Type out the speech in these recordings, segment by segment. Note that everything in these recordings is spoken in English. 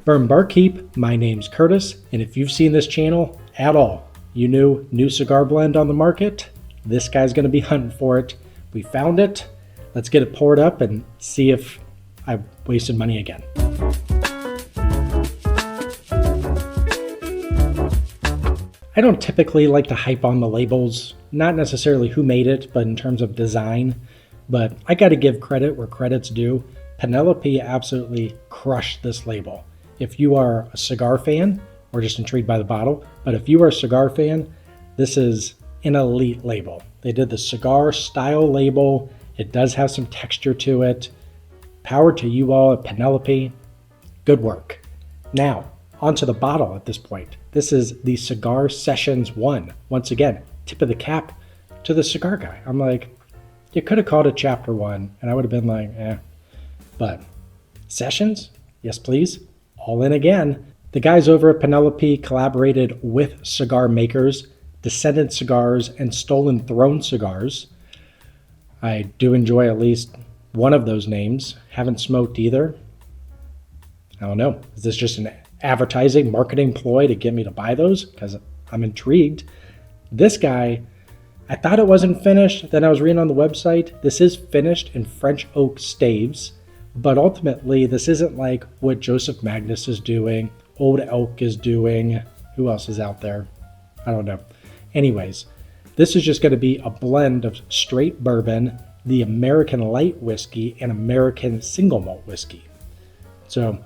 Bourbon Barkeep, my name's Curtis, and if you've seen this channel at all, you knew new cigar blend on the market, this guy's going to be hunting for it. We found it. Let's get it poured up and see if I've wasted money again. I don't typically like to hype on the labels, not necessarily who made it, but in terms of design. But I got to give credit where credit's due. Penelope absolutely crushed this label. If you are a cigar fan, or just intrigued by the bottle, but if you are a cigar fan, this is an elite label. They did the cigar style label. It does have some texture to it. Power to you all at Penelope. Good work. Now, onto the bottle at this point. This is the Cigar Sessions 1. Once again, tip of the cap to the cigar guy. I'm like, you could have called it Chapter 1, and I would have been like, eh. But Sessions? Yes, please. All in again. The guys over at Penelope collaborated with cigar makers, Descendant Cigars, and Stolen Throne Cigars. I do enjoy at least one of those names. Haven't smoked either. I don't know. Is this just an advertising, marketing ploy to get me to buy those? Because I'm intrigued. This guy, I thought it wasn't finished. Then I was reading on the website. This is finished in French oak staves. But ultimately, this isn't like what Joseph Magnus is doing, Old Elk is doing. Who else is out there? I don't know. Anyways, this is just going to be a blend of straight bourbon, the American light whiskey, and American single malt whiskey. So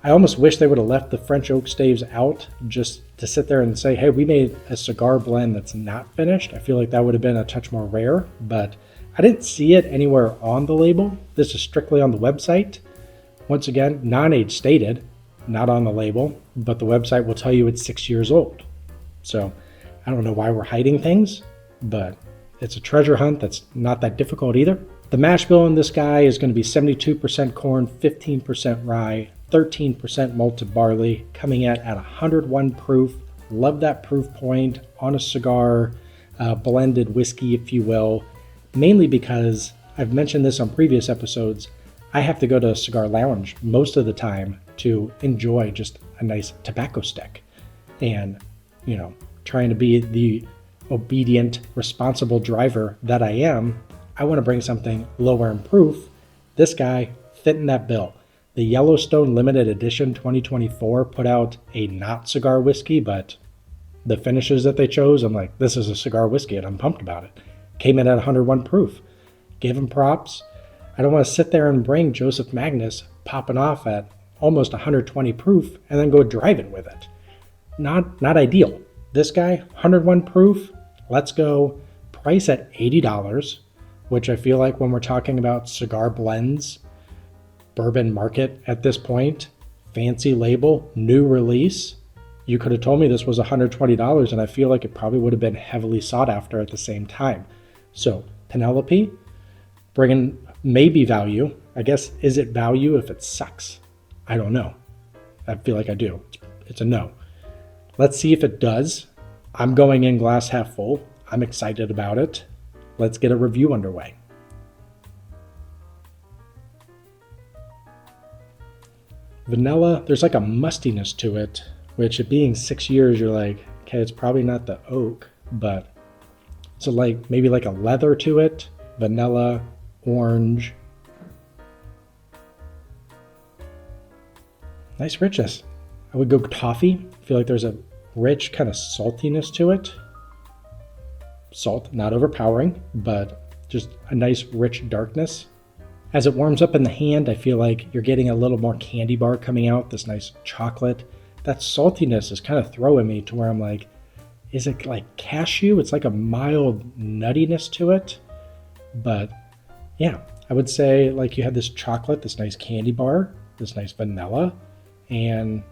I almost wish they would have left the French oak staves out just to sit there and say, hey, we made a cigar blend that's not finished. I feel like that would have been a touch more rare, but I didn't see it anywhere on the label. This is strictly on the website. Once again, non-age stated, not on the label, but the website will tell you it's 6 years old. So I don't know why we're hiding things, but it's a treasure hunt that's not that difficult either. The mash bill in this guy is going to be 72% corn, 15% rye, 13% malted barley, coming in at 101 proof. Love that proof point on a cigar, blended whiskey, if you will. Mainly because I've mentioned this on previous episodes, I have to go to a cigar lounge most of the time to enjoy just a nice tobacco stick. And, you know, trying to be the obedient, responsible driver that I am, I want to bring something lower in proof. This guy fit in that bill. The Yellowstone Limited Edition 2024 put out a not cigar whiskey, but the finishes that they chose, I'm like, this is a cigar whiskey and I'm pumped about it. Came in at 101 proof. Gave him props. I don't want to sit there and bring Joseph Magnus popping off at almost 120 proof and then go driving with it. Not ideal. This guy, 101 proof. Let's go. Price at $80, which I feel like when we're talking about cigar blends, bourbon market at this point, fancy label, new release. You could have told me this was $120 and I feel like it probably would have been heavily sought after at the same time. So Penelope, bringing maybe value. I guess, is it value if it sucks? I don't know. I feel like I do. It's a no. Let's see if it does. I'm going in glass half full. I'm excited about it. Let's get a review underway. Vanilla, there's like a mustiness to it, which it being 6 years, you're like, okay, it's probably not the oak, but it's like maybe like a leather to it, vanilla, orange. Nice richness. I would go toffee. I feel like there's a rich kind of saltiness to it. Salt, not overpowering, but just a nice rich darkness. As it warms up in the hand, I feel like you're getting a little more candy bar coming out, this nice chocolate. That saltiness is kind of throwing me to where I'm like, is it like cashew? It's like a mild nuttiness to it. But yeah, I would say like you have this chocolate, this nice candy bar, this nice vanilla, and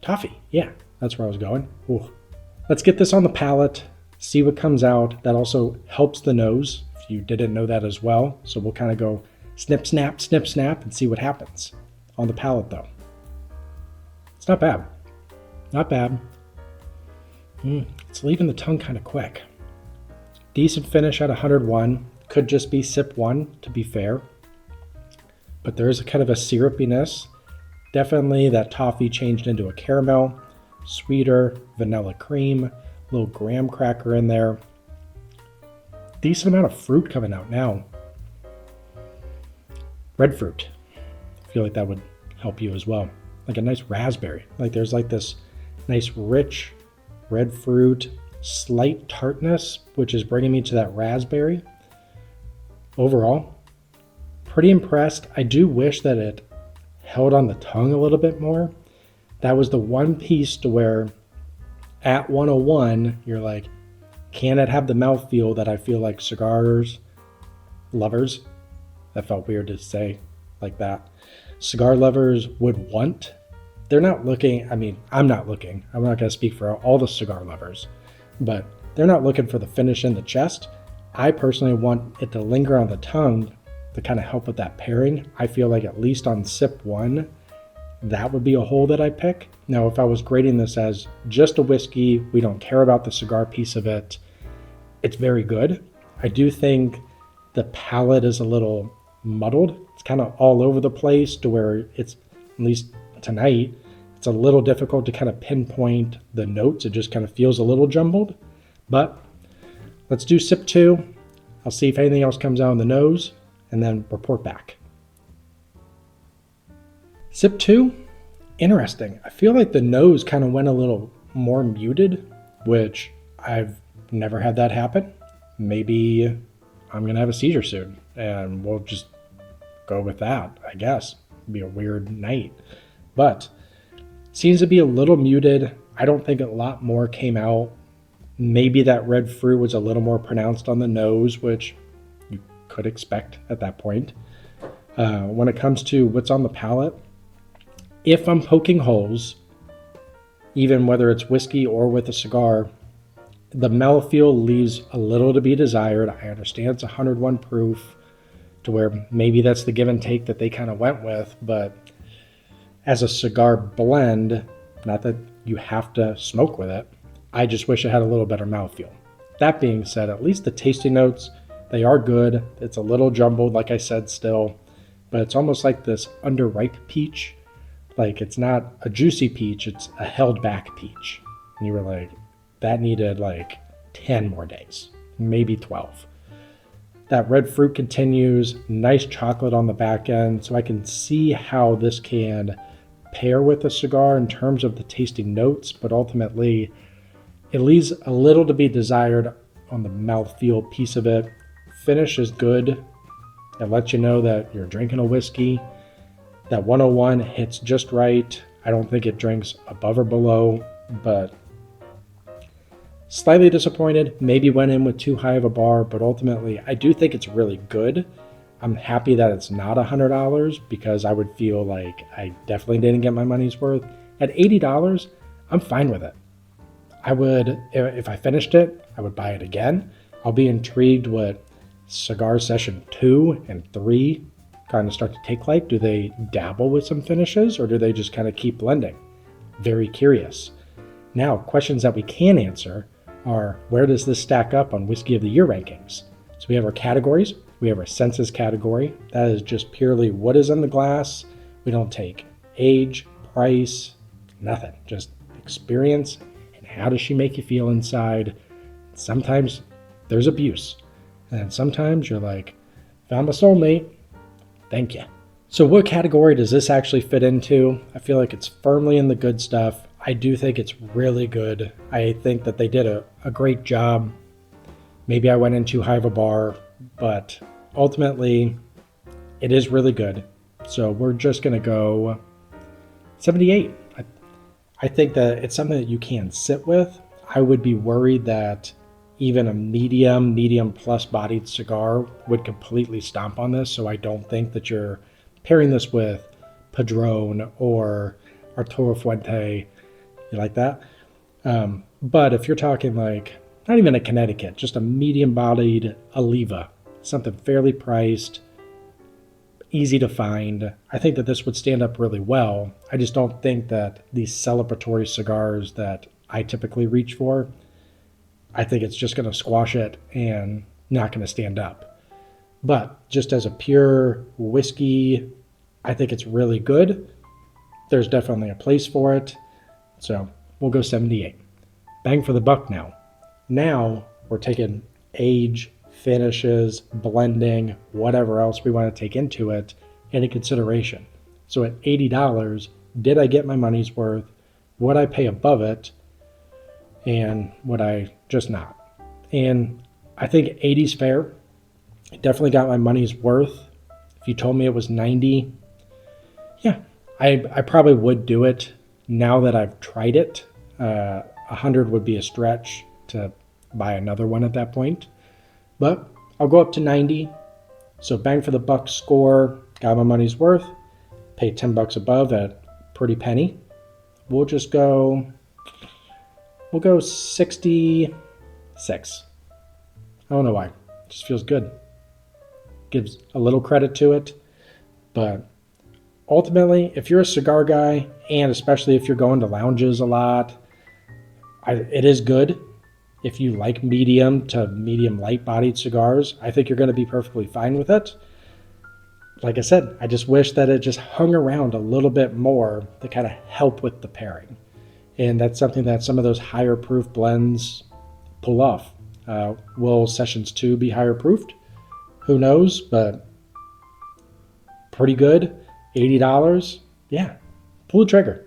toffee. Yeah, that's where I was going. Ooh. Let's get this on the palate, see what comes out. That also helps the nose, if you didn't know that as well. So we'll kind of go snip, snap, and see what happens. On the palate though, it's not bad. Not bad. It's leaving the tongue kind of quick. Decent finish at 101. Could just be sip one, to be fair. But there is a kind of a syrupiness. Definitely that toffee changed into a caramel, sweeter, vanilla cream, little graham cracker in there. Decent amount of fruit coming out now. Red fruit. I feel like that would help you as well. Like a nice raspberry. Like there's like this nice rich red fruit, slight tartness, which is bringing me to that raspberry. Overall, pretty impressed. I do wish that it held on the tongue a little bit more. That was the one piece to where at 101, you're like, can it have the mouthfeel that I feel like cigars lovers, that felt weird to say like that, cigar lovers would want. They're not looking, I mean, I'm not going to speak for all the cigar lovers, but they're not looking for the finish in the chest. I personally want it to linger on the tongue to kind of help with that pairing. I feel like at least on sip one, that would be a hole that I'd pick. Now, if I was grading this as just a whiskey, we don't care about the cigar piece of it, it's very good. I do think the palate is a little muddled. It's kind of all over the place to where it's, at least tonight, it's a little difficult to kind of pinpoint the notes. It just kind of feels a little jumbled. But let's do sip two. I'll see if anything else comes out in the nose and then report back. Sip two, interesting. I feel like the nose kind of went a little more muted, which I've never had that happen. Maybe I'm going to have a seizure soon and we'll just go with that, I guess. It'd be a weird night. But seems to be a little muted. I don't think a lot more came out. Maybe that red fruit was a little more pronounced on the nose, which you could expect at that point. When it comes to what's on the palate, if I'm poking holes, even whether it's whiskey or with a cigar, the mouthfeel leaves a little to be desired. I understand it's 101 proof to where maybe that's the give and take that they kind of went with, but as a cigar blend, not that you have to smoke with it, I just wish it had a little better mouthfeel. That being said, at least the tasting notes, they are good. It's a little jumbled, like I said still, but it's almost like this underripe peach. Like it's not a juicy peach, it's a held back peach. And you were like, that needed like 10 more days, maybe 12. That red fruit continues, nice chocolate on the back end, so I can see how this can pair with a cigar in terms of the tasting notes, but ultimately it leaves a little to be desired on the mouthfeel piece of it. Finish is good. It lets you know that you're drinking a whiskey. That 101 hits just right. I don't think it drinks above or below, but slightly disappointed. Maybe went in with too high of a bar, but ultimately I do think it's really good. I'm happy that it's not $100 because I would feel like I definitely didn't get my money's worth. At $80, I'm fine with it. I would, if I finished it, I would buy it again. I'll be intrigued what Cigar Session 2 and 3 kind of start to take like. Do they dabble with some finishes or do they just kind of keep blending? Very curious. Now, questions that we can answer are, where does this stack up on Whiskey of the Year rankings? So we have our categories. We have our senses category. That is just purely what is in the glass. We don't take age, price, nothing. Just experience and how does she make you feel inside. Sometimes there's abuse. And sometimes you're like, found my soulmate. Thank you. So what category does this actually fit into? I feel like it's firmly in the good stuff. I do think it's really good. I think that they did a great job. Maybe I went in too high of a bar, but ultimately it is really good. So we're just going to go 78. I think that it's something that you can sit with. I would be worried that even a medium plus bodied cigar would completely stomp on this. So I don't think that you're pairing this with Padron or Arturo Fuente. You like that? But if you're talking like, not even a Connecticut, just a medium-bodied Oliva, something fairly priced, easy to find, I think that this would stand up really well. I just don't think that these celebratory cigars that I typically reach for, I think it's just going to squash it and not going to stand up. But just as a pure whiskey, I think it's really good. there's definitely a place for it. So we'll go 78. Bang for the buck now. Now we're taking age, finishes, blending, whatever else we want to take into it into consideration. So at $80, did I get my money's worth? Would I pay above it? And would I just not? And I think 80 is fair. I definitely got my money's worth. If you told me it was 90, yeah, I probably would do it now that I've tried it. 100 would be a stretch to buy another one at that point. But I'll go up to 90. So bang for the buck score, got my money's worth, paid $10 above at pretty penny. We'll go 66. I don't know why. It just feels good. Gives a little credit to it. But ultimately, if you're a cigar guy, and especially if you're going to lounges a lot, it is good. If you like medium to medium light-bodied cigars, I think you're going to be perfectly fine with it. Like I said, I just wish that it just hung around a little bit more to kind of help with the pairing. And that's something that some of those higher proof blends pull off. Will Sessions 2 be higher proofed? Who knows, but pretty good. $80, yeah, pull the trigger.